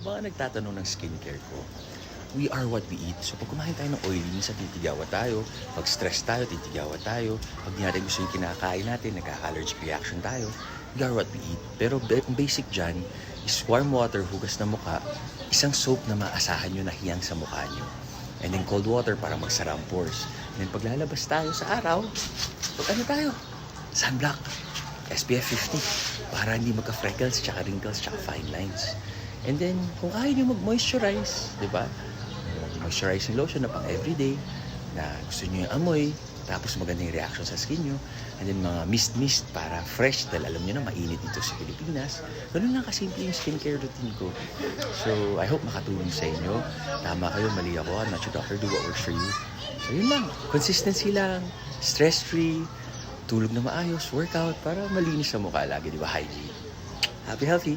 Mga nagtatanong ng skincare ko, we are what we eat. So pag kumain tayo ng oily, minsan titigawa tayo. Pag stress tayo, titigawa tayo. Pag di natin gusto yung kinakain natin, nagkaka-allergic reaction tayo. We are what we eat. Pero ang basic dyan is warm water, hugas na mukha, isang soap na maasahan nyo na hiyang sa mukha nyo. And then cold water para magsara ang pores. And then pag lalabas tayo sa araw, pag ano tayo? Sunblock. SPF 50 para hindi magka-freckles, tsaka wrinkles, tsaka fine lines. And then, kung ayaw nyo mag-moisturize, di ba? Moisturizing lotion na pang everyday, na gusto nyo yung amoy, tapos maganda yung reaction sa skin nyo. And then, mga mist-mist para fresh, dahil alam nyo na, mainit dito sa Pilipinas. Ganun lang kasimple yung skincare routine ko. So, I hope makatulong sa inyo. Tama kayo, mali ako. I'm not your doctor, do what works for you. So, yun lang. Consistency lang, stress-free, tulog na maayos, workout, para malinis sa mukha lagi, di ba? Hygiene. Happy, healthy!